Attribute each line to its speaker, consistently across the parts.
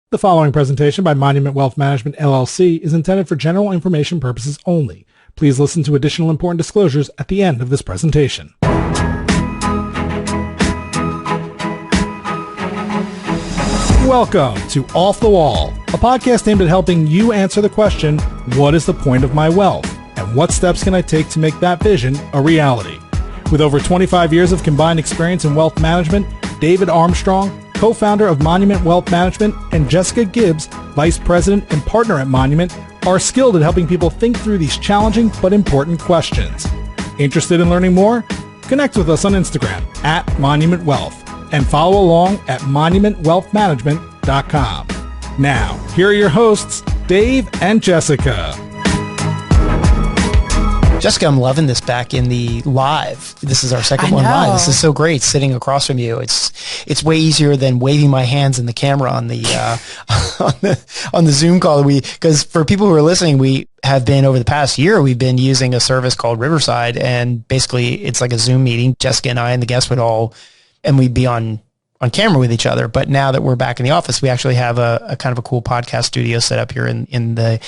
Speaker 1: The following presentation by Monument Wealth Management, LLC is intended for general information purposes only. Please listen to additional important disclosures at the end of this presentation. Welcome to Off the Wall, a podcast aimed at helping you answer the question, what is the point of my wealth? And what steps can I take to make that vision a reality? With over 25 years of combined experience in wealth management, David Armstrong, co-founder of Monument Wealth Management, and Jessica Gibbs, vice president and partner at Monument, are skilled at helping people think through these challenging but important questions. Interested in learning more? Connect with us on Instagram at Monument Wealth and follow along at monumentwealthmanagement.com. Now, here are your hosts, Dave and Jessica.
Speaker 2: Jessica, I'm loving this back in the live. This is our second one live. This is so great sitting across from you. It's way easier than waving my hands in the camera on the on the Zoom call. Because for people who are listening, we have been over the past year, we've been using a service called Riverside, and basically it's like a Zoom meeting. Jessica and I and the guests we'd be on camera with each other. But now that we're back in the office, we actually have a kind of a cool podcast studio set up here in the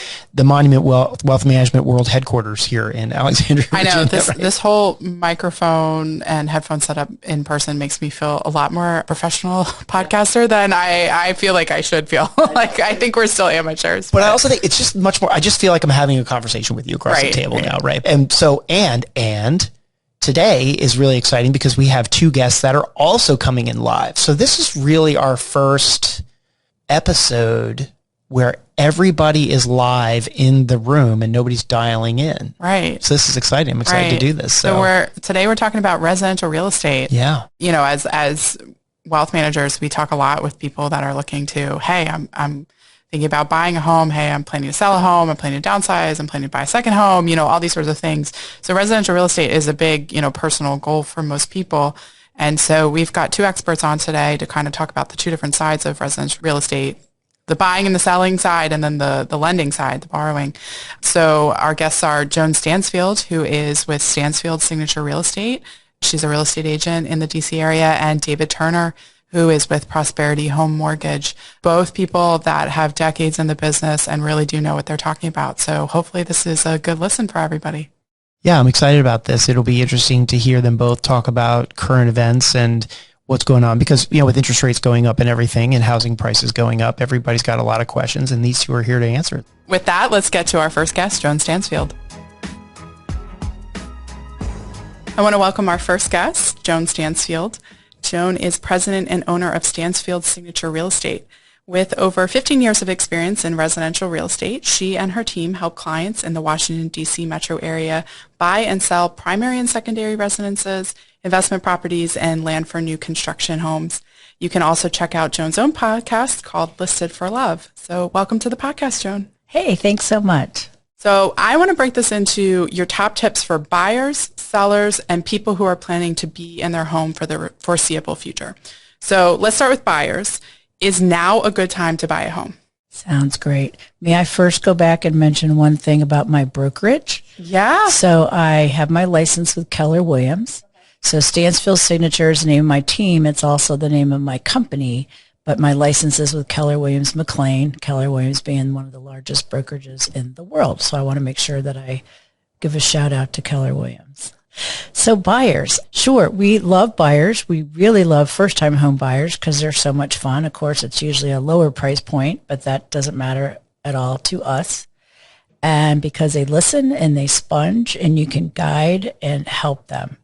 Speaker 2: Monument Wealth Management World Headquarters here in Alexandria, Virginia.
Speaker 3: I know this whole microphone and headphone setup in person makes me feel a lot more professional podcaster than I feel like I should feel. Like, I think we're still amateurs.
Speaker 2: But I also think it's just much more, I just feel like I'm having a conversation with you across the table now, right? And so, and today is really exciting because we have two guests that are also coming in live. So this is really our first episode where everybody is live in the room and nobody's dialing in.
Speaker 3: Right.
Speaker 2: So this is exciting. I'm excited to do this.
Speaker 3: So today we're talking about residential real estate.
Speaker 2: Yeah.
Speaker 3: You know, as wealth managers, we talk a lot with people that are looking to, hey, I'm thinking about buying a home. Hey, I'm planning to sell a home. I'm planning to downsize. I'm planning to buy a second home, all these sorts of things. So residential real estate is a big, personal goal for most people. And so we've got two experts on today to kind of talk about the two different sides of residential real estate, the buying and the selling side, and then the lending side, the borrowing. So our guests are Joan Stansfield, who is with Stansfield Signature Real Estate. She's a real estate agent in the DC area, and David Turner, who is with Prosperity Home Mortgage, both people that have decades in the business and really do know what they're talking about. So hopefully this is a good listen for everybody.
Speaker 2: Yeah, I'm excited about this. It'll be interesting to hear them both talk about current events and what's going on because, with interest rates going up and everything and housing prices going up, everybody's got a lot of questions and these two are here to answer it.
Speaker 3: With that, let's get to our first guest, Joan Stansfield. I want to welcome our first guest, Joan Stansfield. Joan is president and owner of Stansfield Signature Real Estate. With over 15 years of experience in residential real estate, she and her team help clients in the Washington, D.C. metro area buy and sell primary and secondary residences, investment properties, and land for new construction homes. You can also check out Joan's own podcast called Listed for Love. So welcome to the podcast, Joan.
Speaker 4: Hey, thanks so much.
Speaker 3: So I want to break this into your top tips for buyers, sellers, and people who are planning to be in their home for the foreseeable future. So let's start with buyers. Is now a good time to buy a home?
Speaker 4: Sounds great. May I first go back and mention one thing about my brokerage?
Speaker 3: Yeah.
Speaker 4: So I have my license with Keller Williams. So Stansfield Signature is the name of my team. It's also the name of my company. But my license is with Keller Williams McLean, Keller Williams being one of the largest brokerages in the world. So I want to make sure that I give a shout out to Keller Williams. So buyers, sure, we love buyers. We really love first-time home buyers because they're so much fun. Of course, it's usually a lower price point, but that doesn't matter at all to us. And because they listen and they sponge and you can guide and help them.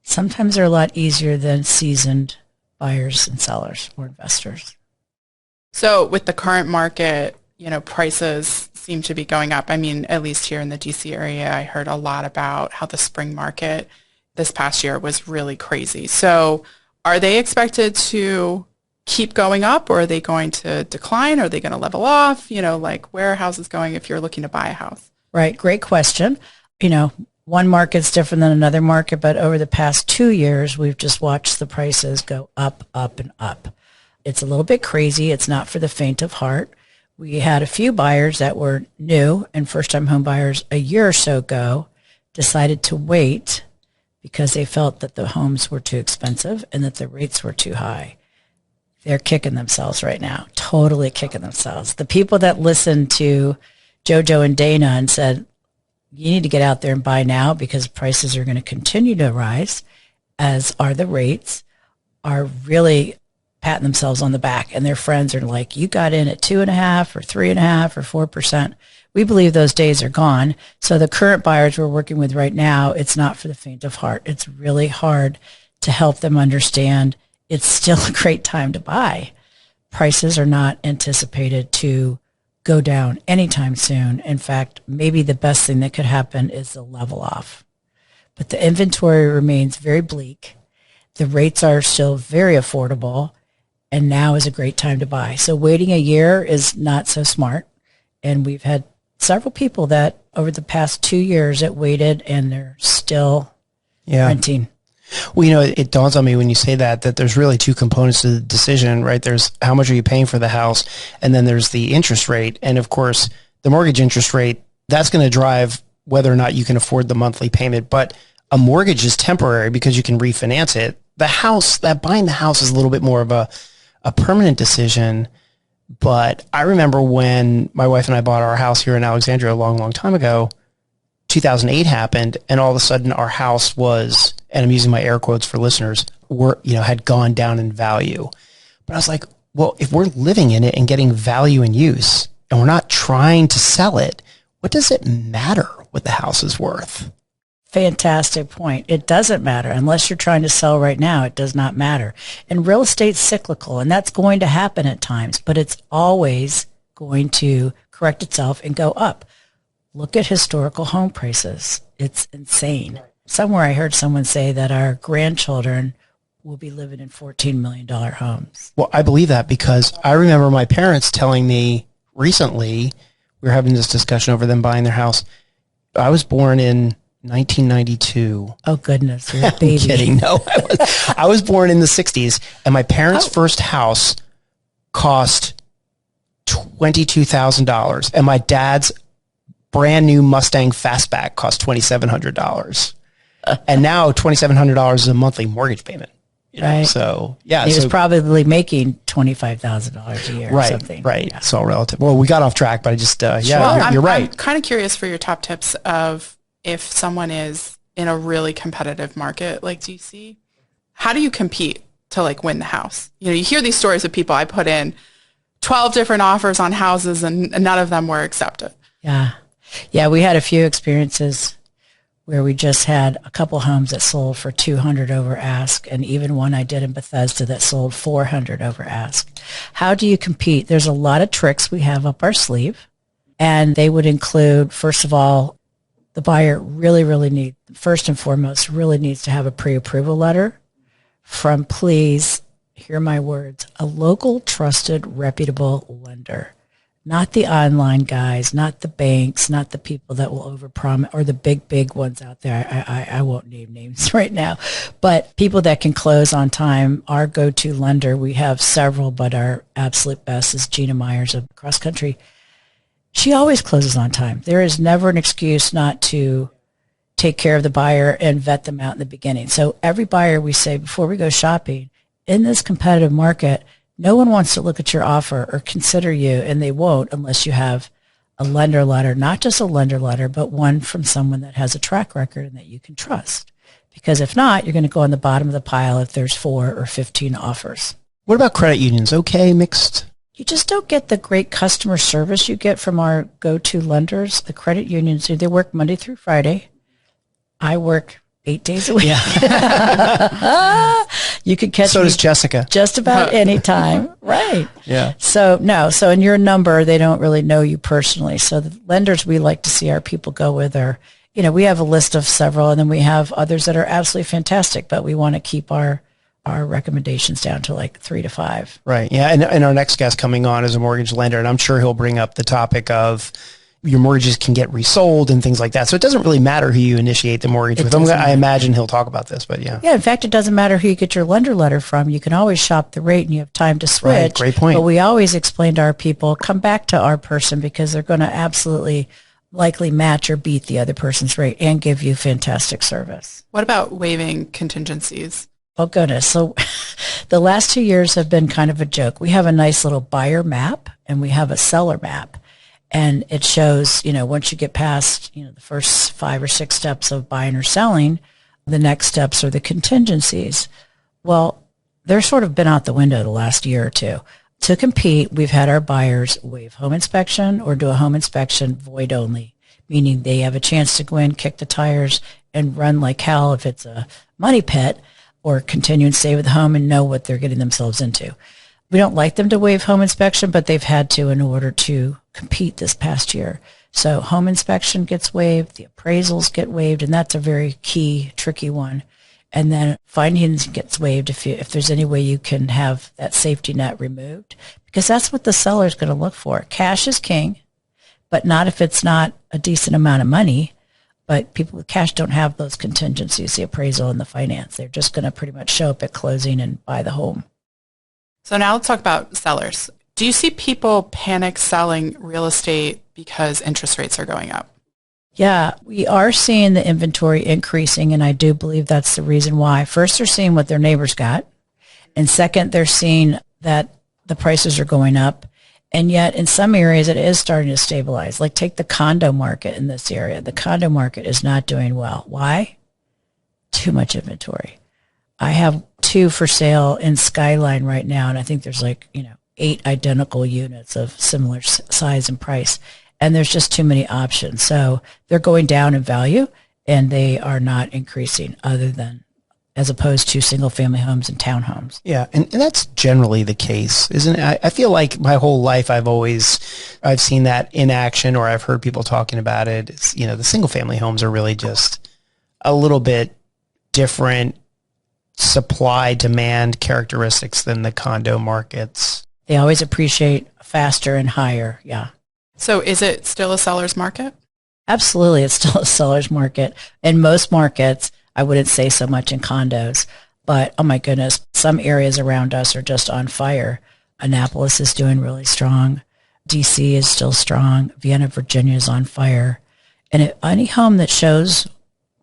Speaker 4: Sometimes they're a lot easier than seasoned buyers and sellers or investors.
Speaker 3: So with the current market, prices seem to be going up. I mean, at least here in the DC area, I heard a lot about how the spring market this past year was really crazy. So are they expected to keep going up, or are they going to decline? Are they going to level off? Where are houses going if you're looking to buy a house?
Speaker 4: Right. Great question. One market's different than another market, but over the past 2 years, we've just watched the prices go up, up, and up. It's a little bit crazy. It's not for the faint of heart. We had a few buyers that were new and first-time home buyers a year or so ago decided to wait because they felt that the homes were too expensive and that the rates were too high. They're kicking themselves right now. totally kicking themselves. The people that listened to JoJo and Dana and said, you need to get out there and buy now because prices are going to continue to rise, as are the rates, are really patting themselves on the back. And their friends are like, you got in at 2.5% or 3.5% or 4%. We believe those days are gone. So the current buyers we're working with right now, it's not for the faint of heart. It's really hard to help them understand it's still a great time to buy. Prices are not anticipated to go down anytime soon. In fact, maybe the best thing that could happen is the level off. But the inventory remains very bleak. The rates are still very affordable, and now is a great time to buy. So waiting a year is not so smart. And we've had several people that over the past 2 years that waited and they're still renting.
Speaker 2: Well, it dawns on me when you say that there's really two components to the decision, right? There's how much are you paying for the house, and then there's the interest rate. And of course, the mortgage interest rate, that's going to drive whether or not you can afford the monthly payment. But a mortgage is temporary because you can refinance it. Buying the house is a little bit more of a permanent decision. But I remember when my wife and I bought our house here in Alexandria a long, long time ago, 2008 happened, and all of a sudden our house was, and I'm using my air quotes for listeners, had gone down in value. But I was like, well, if we're living in it and getting value in use, and we're not trying to sell it, what does it matter what the house is worth?
Speaker 4: Fantastic point. It doesn't matter. Unless you're trying to sell right now, it does not matter. And real estate's cyclical, and that's going to happen at times, but it's always going to correct itself and go up. Look at historical home prices. It's insane. Somewhere I heard someone say that our grandchildren will be living in $14 million homes.
Speaker 2: Well, I believe that because I remember my parents telling me recently, we were having this discussion over them buying their house. I was born in 1992.
Speaker 4: Oh, goodness. You're a baby.
Speaker 2: I'm kidding. No, I was born in the 60s, and my parents' first house cost $22,000, and my dad's brand new Mustang Fastback cost $2,700. And now $2,700 is a monthly mortgage payment.
Speaker 4: Right.
Speaker 2: So, yeah.
Speaker 4: He was probably making $25,000 a year or something.
Speaker 2: Right.
Speaker 4: Yeah.
Speaker 2: It's all relative. Well, we got off track, but I just, you're right.
Speaker 3: I'm kind of curious for your top tips of if someone is in a really competitive market like DC, how do you compete to win the house? You hear these stories of people, I put in 12 different offers on houses and none of them were accepted.
Speaker 4: Yeah. Yeah, we had a few experiences where we just had a couple homes that sold for $200 over ask, and even one I did in Bethesda that sold $400 over ask. How do you compete? There's a lot of tricks we have up our sleeve, and they would include, first of all, the buyer first and foremost, really needs to have a pre-approval letter from, please, hear my words, a local, trusted, reputable lender. Not the online guys, not the banks, not the people that will overpromise, or the big ones out there. I won't name names right now, but people that can close on time. Our go-to lender, we have several, but our absolute best is Gina Myers of Cross Country. She always closes on time. There is never an excuse not to take care of the buyer and vet them out in the beginning. So every buyer, we say before we go shopping, in this competitive market, no one wants to look at your offer or consider you, and they won't unless you have a lender letter, not just a lender letter, but one from someone that has a track record and that you can trust. Because if not, you're going to go on the bottom of the pile if there's 4 or 15 offers.
Speaker 2: What about credit unions? Okay, mixed?
Speaker 4: You just don't get the great customer service you get from our go-to lenders. The credit unions, they work Monday through Friday. I work 8 days a week. Yeah. You could catch
Speaker 2: so
Speaker 4: me
Speaker 2: does Jessica.
Speaker 4: Just about any time. Right.
Speaker 2: Yeah.
Speaker 4: So in your number, they don't really know you personally. So the lenders we like to see our people go with are, we have a list of several, and then we have others that are absolutely fantastic, but we want to keep our recommendations down to 3 to 5.
Speaker 2: Right. Yeah. And our next guest coming on is a mortgage lender, and I'm sure he'll bring up the topic of your mortgages can get resold and things like that. So it doesn't really matter who you initiate the mortgage with. I imagine he'll talk about this, but yeah.
Speaker 4: Yeah, in fact, it doesn't matter who you get your lender letter from. You can always shop the rate and you have time to switch.
Speaker 2: Right, great point.
Speaker 4: But we always explain to our people, come back to our person because they're going to absolutely likely match or beat the other person's rate and give you fantastic service.
Speaker 3: What about waiving contingencies?
Speaker 4: Oh, goodness. So the last 2 years have been kind of a joke. We have a nice little buyer map and we have a seller map. And it shows, once you get past, the first 5 or 6 steps of buying or selling, the next steps are the contingencies. Well, they're sort of been out the window the last year or two. To compete, we've had our buyers waive home inspection or do a home inspection void only, meaning they have a chance to go in, kick the tires, and run like hell if it's a money pit, or continue and stay with the home and know what they're getting themselves into. We don't like them to waive home inspection, but they've had to in order to compete this past year. So home inspection gets waived, the appraisals get waived, and that's a very key, tricky one. And then findings gets waived if there's any way you can have that safety net removed, because that's what the seller's going to look for. Cash is king, but not if it's not a decent amount of money. But people with cash don't have those contingencies, the appraisal and the finance. They're just going to pretty much show up at closing and buy the home.
Speaker 3: So now let's talk about sellers. Do you see people panic selling real estate because interest rates are going up?
Speaker 4: Yeah, we are seeing the inventory increasing, and I do believe that's the reason why. First, they're seeing what their neighbors got. And second, they're seeing that the prices are going up. And yet in some areas it is starting to stabilize. Like take the condo market in this area. The condo market is not doing well. Why? Too much inventory. I have 2 for sale in Skyline right now, and I think there's 8 identical units of similar size and price. And there's just too many options. So they're going down in value and they are not increasing as opposed to single family homes and townhomes.
Speaker 2: Yeah, and that's generally the case, isn't it? I feel like my whole life I've seen that in action, or I've heard people talking about it. It's, the single family homes are really just a little bit different supply demand characteristics than the condo markets.
Speaker 4: They always appreciate faster and higher. Yeah.
Speaker 3: So is it still a seller's market?
Speaker 4: Absolutely. It's still a seller's market. In most markets, I wouldn't say so much in condos, but oh my goodness, some areas around us are just on fire. Annapolis is doing really strong. DC is still strong. Vienna, Virginia is on fire. And any home that shows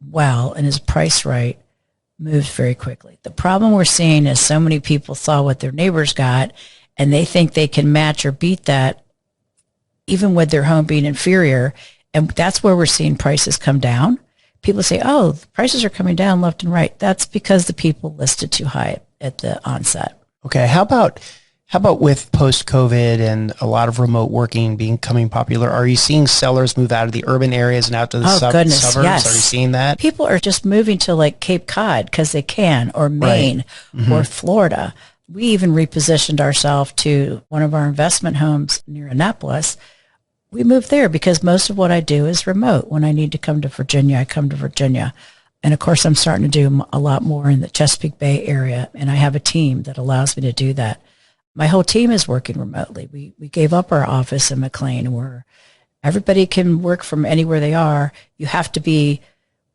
Speaker 4: well and is priced right moves very quickly. The problem we're seeing is so many people saw what their neighbors got and they think they can match or beat that even with their home being inferior. And that's where we're seeing prices come down. People say, oh, the prices are coming down left and right. That's because the people listed too high at the onset.
Speaker 2: Okay. How about with post-COVID and a lot of remote working becoming popular? Are you seeing sellers move out of the urban areas and out to the suburbs?
Speaker 4: Yes.
Speaker 2: Are you seeing that?
Speaker 4: People are just moving to like Cape Cod because they can, or Maine, or Florida. We even repositioned ourselves to one of our investment homes near Annapolis. We moved there because most of what I do is remote. When I need to come to Virginia, I come to Virginia. And of course, I'm starting to do a lot more in the Chesapeake Bay area, and I have a team that allows me to do that. My whole team is working remotely. We gave up our office in McLean where everybody can work from anywhere they are. You have to be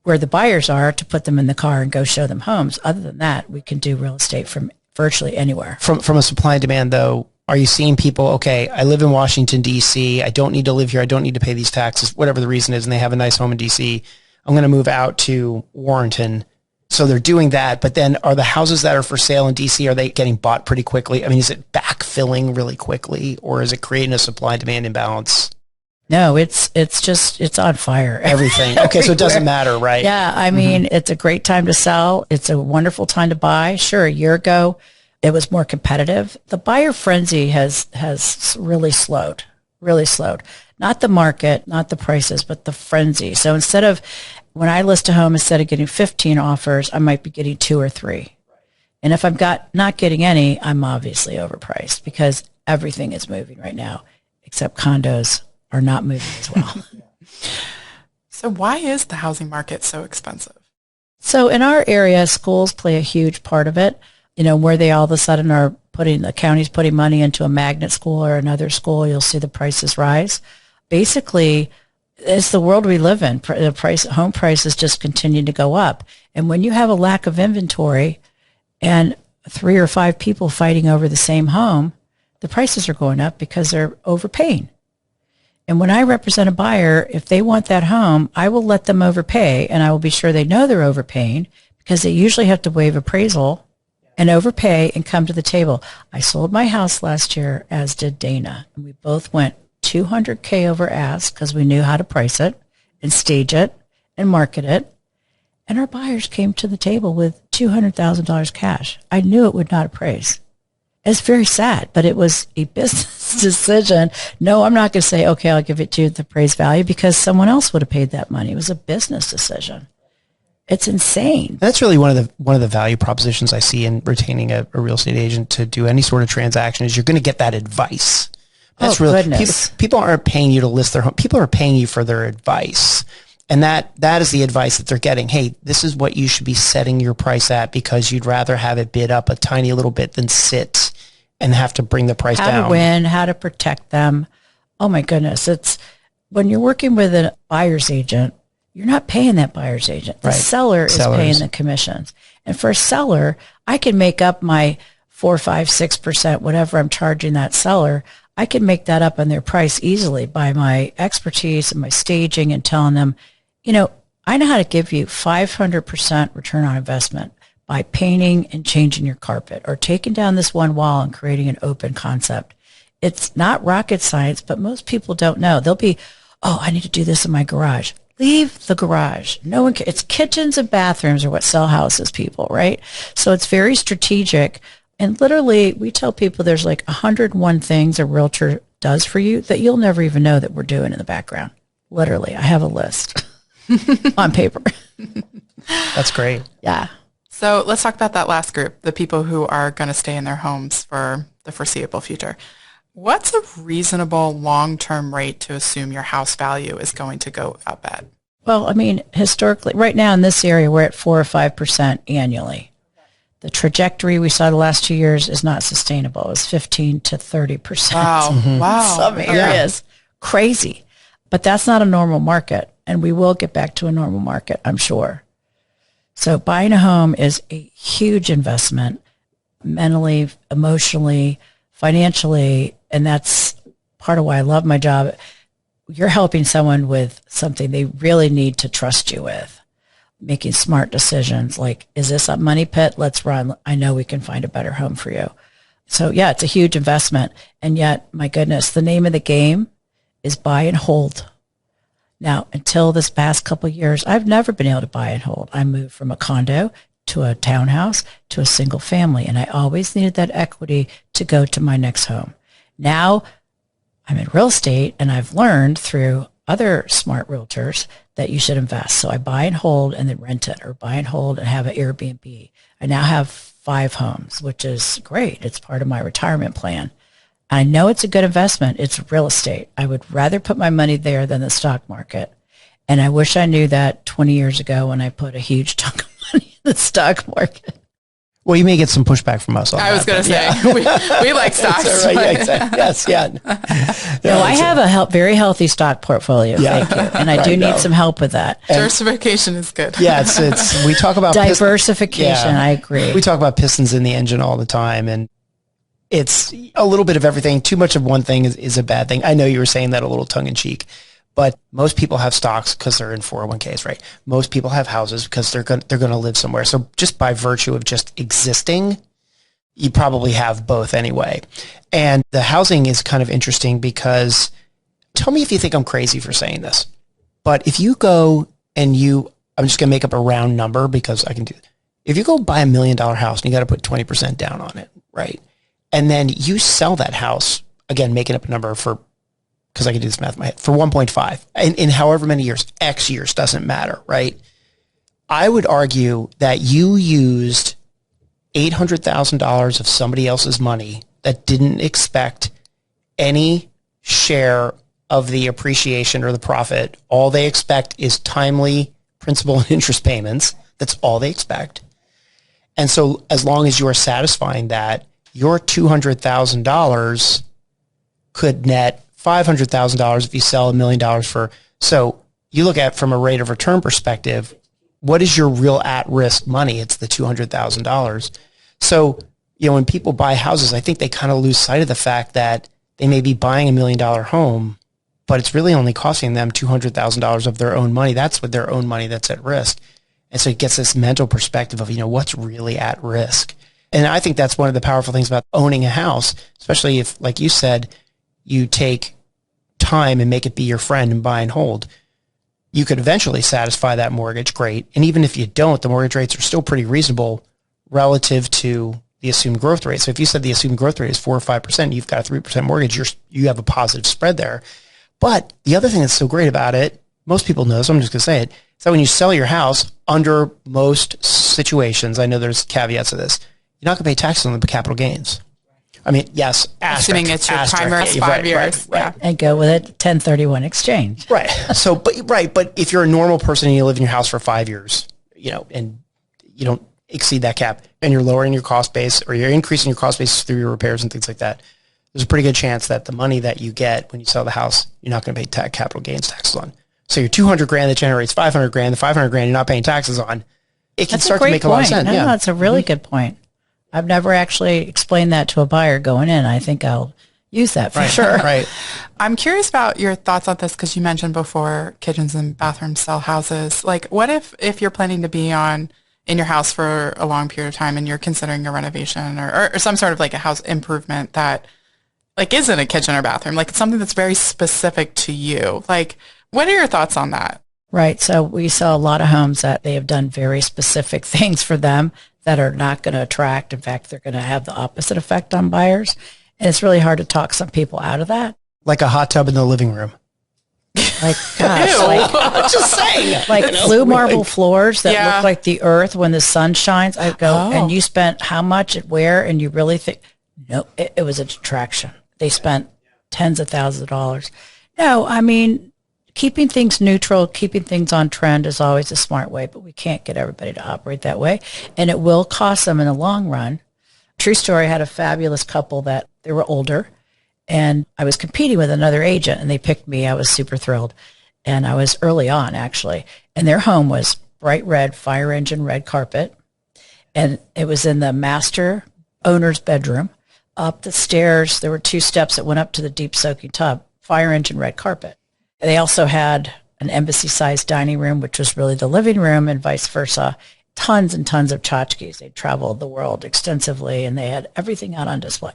Speaker 4: where the buyers are to put them in the car and go show them homes. Other than that, we can do real estate from virtually anywhere.
Speaker 2: From a supply and demand, though, are you seeing people, okay, I live in Washington, D.C., I don't need to live here, I don't need to pay these taxes, whatever the reason is, and they have a nice home in D.C., I'm going to move out to Warrenton. So they're doing that, but then are the houses that are for sale in D.C., are they getting bought pretty quickly? I mean, is it backfilling really quickly, or is it creating a supply-demand imbalance?
Speaker 4: No, it's on fire.
Speaker 2: Everything. Okay, so it doesn't matter, right?
Speaker 4: Yeah, I mean, it's a great time to sell. It's a wonderful time to buy. Sure, a year ago, it was more competitive. The buyer frenzy has really slowed. Not the market, not the prices, but the frenzy. So when I list a home, instead of getting 15 offers, I might be getting 2 or 3. And if I'm not getting any, I'm obviously overpriced because everything is moving right now, except condos are not moving as well.
Speaker 3: So why is the housing market so expensive?
Speaker 4: So in our area, schools play a huge part of it. Where they all of a sudden the county's putting money into a magnet school or another school, you'll see the prices rise. Basically, it's the world we live in. Home prices just continue to go up. And when you have a lack of inventory and 3 or 5 people fighting over the same home, the prices are going up because they're overpaying. And when I represent a buyer, if they want that home, I will let them overpay, and I will be sure they know they're overpaying because they usually have to waive appraisal and overpay and come to the table. I sold my house last year, as did Dana. And we both went $200K over ask because we knew how to price it and stage it and market it. And our buyers came to the table with $200,000 cash. I knew it would not appraise. It's very sad, but it was a business decision. No, I'm not going to say, okay, I'll give it to you the appraised value because someone else would have paid that money. It was a business decision. It's insane.
Speaker 2: That's really one of the value propositions I see in retaining a real estate agent to do any sort of transaction is you're going to get that advice. That's really
Speaker 4: goodness.
Speaker 2: People aren't paying you to list their home. People are paying you for their advice. And that is the advice that they're getting. Hey, this is what you should be setting your price at because you'd rather have it bid up a tiny little bit than sit and have to bring the price down.
Speaker 4: How to win, how to protect them. Oh my goodness. It's when you're working with a buyer's agent, you're not paying that buyer's agent. The seller is paying the commissions. And for a seller, I can make up my 4, 5, 6%, whatever I'm charging that seller. I can make that up on their price easily by my expertise and my staging and telling them, you know, I know how to give you 500% return on investment by painting and changing your carpet or taking down this one wall and creating an open concept. It's not rocket science, but most people don't know. They'll be, oh, I need to do this in my garage. Leave the garage. No one it's kitchens and bathrooms are what sell houses, people, right? So it's very strategic. And literally, we tell people there's like 101 things a realtor does for you that you'll never even know that we're doing in the background. Literally, I have a list on paper.
Speaker 2: That's great.
Speaker 4: Yeah.
Speaker 3: So let's talk about that last group, the people who are going to stay in their homes for the foreseeable future. What's a reasonable long-term rate to assume your house value is going to go up at?
Speaker 4: Well, I mean, historically, right now in this area, we're at 4 or 5% annually. The trajectory we saw the last 2 years is not sustainable. It's 15 to 30%.
Speaker 3: Wow.
Speaker 2: Mm-hmm.
Speaker 3: Wow.
Speaker 4: Some areas. Crazy. But that's not a normal market. And we will get back to a normal market, I'm sure. So buying a home is a huge investment mentally, emotionally, financially. And that's part of why I love my job. You're helping someone with something they really need to trust you with, making smart decisions like, is this a money pit? Let's run. I know we can find a better home for you. So yeah, it's a huge investment. And yet, my goodness, the name of the game is buy and hold. Now, until this past couple of years, I've never been able to buy and hold. I moved from a condo to a townhouse to a single family, and I always needed that equity to go to my next home. Now, I'm in real estate, and I've learned through other smart realtors that you should invest. So I buy and hold and then rent it, or buy and hold and have an Airbnb. I now have 5 homes, which is great. It's part of my retirement plan. I know it's a good investment. It's real estate. I would rather put my money there than the stock market. And I wish I knew that 20 years ago when I put a huge chunk of money in the stock market.
Speaker 2: Well, you may get some pushback from us on that.
Speaker 3: I was going to say, we like stocks.
Speaker 2: That's right. Yeah, exactly. Yes, yeah.
Speaker 4: No, I have a very healthy stock portfolio, thank you. And I do need some help with that.
Speaker 3: Diversification is good.
Speaker 2: Yeah, it's we talk about
Speaker 4: diversification, I agree.
Speaker 2: We talk about pistons in the engine all the time, and it's a little bit of everything. Too much of one thing is a bad thing. I know you were saying that a little tongue in cheek, but most people have stocks because they're in 401ks, right? Most people have houses because they're going to live somewhere. So just by virtue of just existing, you probably have both anyway. And the housing is kind of interesting because, tell me if you think I'm crazy for saying this, but if you go and I'm just going to make up a round number because I can do it. If you go buy $1 million house and you got to put 20% down on it, right? And then you sell that house, again, making up a number because I can do this math in my head, for 1.5 in however many years, X years, doesn't matter, right? I would argue that you used $800,000 of somebody else's money that didn't expect any share of the appreciation or the profit. All they expect is timely principal and interest payments. That's all they expect. And so as long as you are satisfying that, your $200,000 could net $500,000 if you sell $1 million for. So you look at from a rate of return perspective, what is your real at-risk money? It's the $200,000. So, when people buy houses, I think they kind of lose sight of the fact that they may be buying $1 million home, but it's really only costing them $200,000 of their own money. That's with their own money that's at risk. And so it gets this mental perspective of, what's really at risk. And I think that's one of the powerful things about owning a house, especially if, like you said, you take time and make it be your friend and buy and hold. You could eventually satisfy that mortgage, great. And even if you don't, the mortgage rates are still pretty reasonable relative to the assumed growth rate. So if you said the assumed growth rate is 4 or 5%, you've got a 3% mortgage, you have a positive spread there. But the other thing that's so great about it, most people know, so I'm just going to say it, is that when you sell your house, under most situations, I know there's caveats to this, you're not going to pay taxes on the capital gains. I mean, yes,
Speaker 3: assuming it's your primary 5 years.
Speaker 2: Right.
Speaker 3: Yeah.
Speaker 4: And go with it 1031 exchange.
Speaker 2: Right. So, but if you're a normal person and you live in your house for 5 years, and you don't exceed that cap, and you're lowering your cost base or you're increasing your cost base through your repairs and things like that, there's a pretty good chance that the money that you get when you sell the house, you're not going to pay capital gains taxes on. So your 200 grand that generates 500 grand, the 500 grand you're not paying taxes on, it can start to make a lot of sense.
Speaker 4: No, that's a really good point. I've never actually explained that to a buyer going in. I think I'll use that for sure.
Speaker 2: Right.
Speaker 3: I'm curious about your thoughts on this because you mentioned before kitchens and bathrooms sell houses. Like, what if you're planning to be in your house for a long period of time and you're considering a renovation or some sort of like a house improvement that like isn't a kitchen or bathroom, like it's something that's very specific to you. Like, what are your thoughts on that?
Speaker 4: Right. So we saw a lot of homes that they have done very specific things for them that are not going to attract. In fact, they're going to have the opposite effect on buyers. And it's really hard to talk some people out of that.
Speaker 2: Like a hot tub in the living room.
Speaker 4: Like, gosh,
Speaker 2: I'm just saying.
Speaker 4: Like blue marble floors that look like the earth when the sun shines. I go, and you spent how much at where? And you really think, no, it was a detraction. They spent tens of thousands of dollars. No, I mean, keeping things neutral, keeping things on trend is always a smart way, but we can't get everybody to operate that way. And it will cost them in the long run. True story, I had a fabulous couple that they were older, and I was competing with another agent, and they picked me. I was super thrilled. And I was early on, actually. And their home was bright red, fire engine red carpet. And it was in the master owner's bedroom. Up the stairs, there were 2 steps that went up to the deep soaking tub, fire engine red carpet. They also had an embassy-sized dining room, which was really the living room, and vice versa. Tons and tons of tchotchkes. They traveled the world extensively, and they had everything out on display.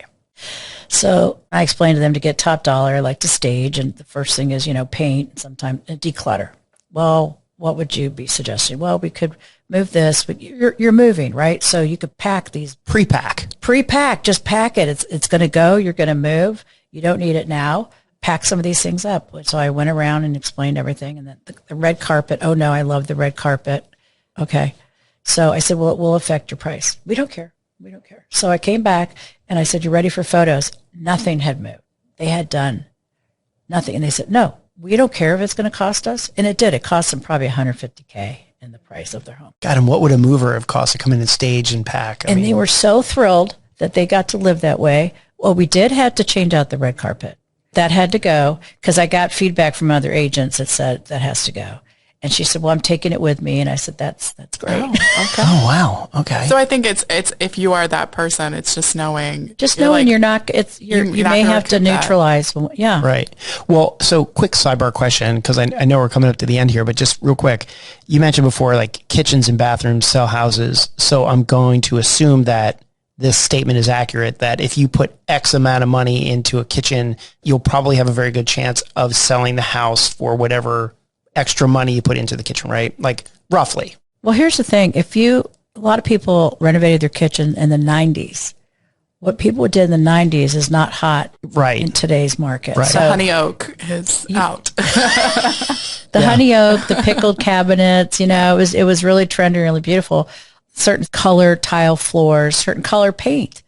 Speaker 4: So I explained to them to get top dollar, like to stage, and the first thing is, paint, sometimes declutter. Well, what would you be suggesting? Well, we could move this, but you're moving, right? So you could pack these.
Speaker 2: Pre-pack,
Speaker 4: just pack it. It's going to go. You're going to move. You don't need it now. Pack some of these things up. So I went around and explained everything. And then the red carpet. Oh no, I love the red carpet. Okay. So I said, well, it will affect your price. We don't care. So I came back and I said, you ready for photos? Nothing had moved. They had done nothing. And they said, no, we don't care if it's going to cost us. And it did. It cost them probably $150K in the price of their home.
Speaker 2: God, and what would a mover have cost to come in and stage and pack?
Speaker 4: I mean, they were so thrilled that they got to live that way. Well, we did have to change out the red carpet. That had to go because I got feedback from other agents that said that has to go. And she said, well, I'm taking it with me. And I said, that's great.
Speaker 3: Oh, okay.
Speaker 2: Oh, wow. Okay.
Speaker 3: So I think it's if you are that person, it's just knowing.
Speaker 4: You're not, you may have to neutralize. Yeah.
Speaker 2: Right. Well, so quick sidebar question, because I know we're coming up to the end here, but just real quick, you mentioned before, like kitchens and bathrooms sell houses. So I'm going to assume that this statement is accurate, that if you put X amount of money into a kitchen, you'll probably have a very good chance of selling the house for whatever extra money you put into the kitchen, right? Like roughly.
Speaker 4: Well, here's the thing. A lot of people renovated their kitchen in the 90s. What people did in the 90s is not hot in today's market.
Speaker 3: Right. So the honey oak is out.
Speaker 4: The honey oak, the pickled cabinets, it was really trendy, really beautiful. Certain color tile floors, certain color paint.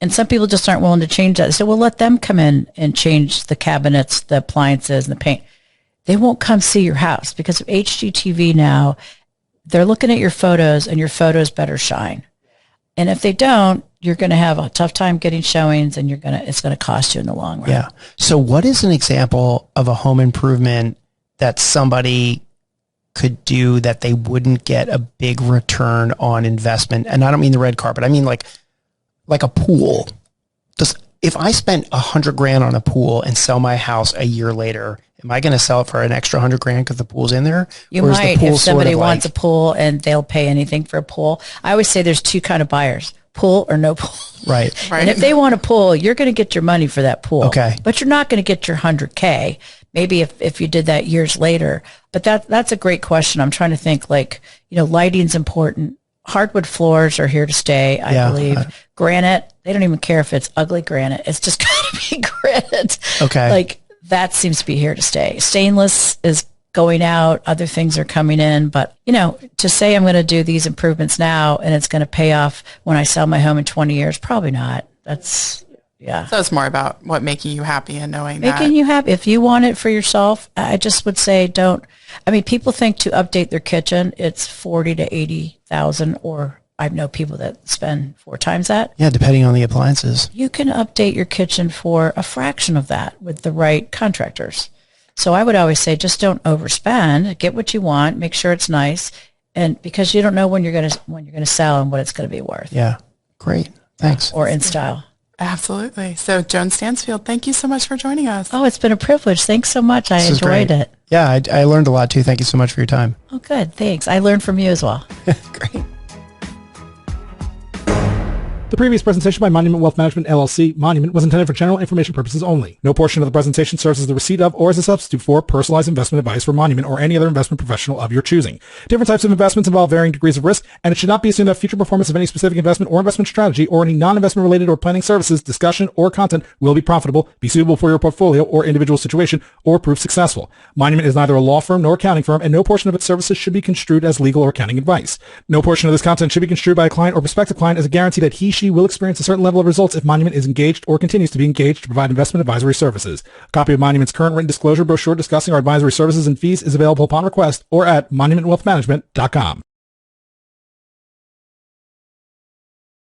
Speaker 4: And some people just aren't willing to change that. They say, well, let them come in and change the cabinets, the appliances, and the paint. They won't come see your house because of HGTV now. They're looking at your photos, and your photos better shine. And if they don't, you're going to have a tough time getting showings, and it's going to cost you in the long run.
Speaker 2: Yeah. So what is an example of a home improvement that somebody could do that they wouldn't get a big return on investment? And I don't mean the red carpet. I mean like a pool. If I spent $100,000 on a pool and sell my house a year later, am I going to sell it for an extra $100,000 because the pool's in there?
Speaker 4: You might if somebody wants a pool and they'll pay anything for a pool. I always say there's 2 kind of buyers. pool or no pool.
Speaker 2: Right.
Speaker 4: And if they want a pool, you're going to get your money for that pool.
Speaker 2: Okay.
Speaker 4: But you're not going to get your 100K. Maybe if you did that years later. But that's a great question. I'm trying to think, like, lighting's important. Hardwood floors are here to stay, I believe. Granite, they don't even care if it's ugly granite. It's just got to be granite.
Speaker 2: Okay.
Speaker 4: Like, that seems to be here to stay. Stainless is going out. Other things are coming in. But, to say I'm going to do these improvements now and it's going to pay off when I sell my home in 20 years, probably not. Yeah.
Speaker 3: So it's more about what making you happy and knowing
Speaker 4: making you happy. If you want it for yourself, I just would say don't. I mean, people think to update their kitchen, it's 40 to 80,000, or I know people that spend 4 times that.
Speaker 2: Yeah, depending on the appliances.
Speaker 4: You can update your kitchen for a fraction of that with the right contractors. So I would always say just don't overspend. Get what you want. Make sure it's nice, and because you don't know when you're going to sell and what it's going to be worth.
Speaker 2: Yeah, great. Thanks.
Speaker 4: Or in style.
Speaker 3: Absolutely. So Joan Stansfield, thank you so much for joining us.
Speaker 4: Oh, it's been a privilege. Thanks so much. I enjoyed it.
Speaker 2: Yeah, I learned a lot too. Thank you so much for your time.
Speaker 4: Oh, good. Thanks. I learned from you as well.
Speaker 2: Great.
Speaker 1: The previous presentation by Monument Wealth Management, LLC, Monument, was intended for general information purposes only. No portion of the presentation serves as the receipt of or as a substitute for personalized investment advice for Monument or any other investment professional of your choosing. Different types of investments involve varying degrees of risk, and it should not be assumed that future performance of any specific investment or investment strategy or any non-investment related or planning services, discussion, or content will be profitable, be suitable for your portfolio or individual situation, or prove successful. Monument is neither a law firm nor accounting firm, and no portion of its services should be construed as legal or accounting advice. No portion of this content should be construed by a client or prospective client as a guarantee that he/she will experience a certain level of results if Monument is engaged or continues to be engaged to provide investment advisory services. A copy of Monument's current written disclosure brochure discussing our advisory services and fees is available upon request or at monumentwealthmanagement.com.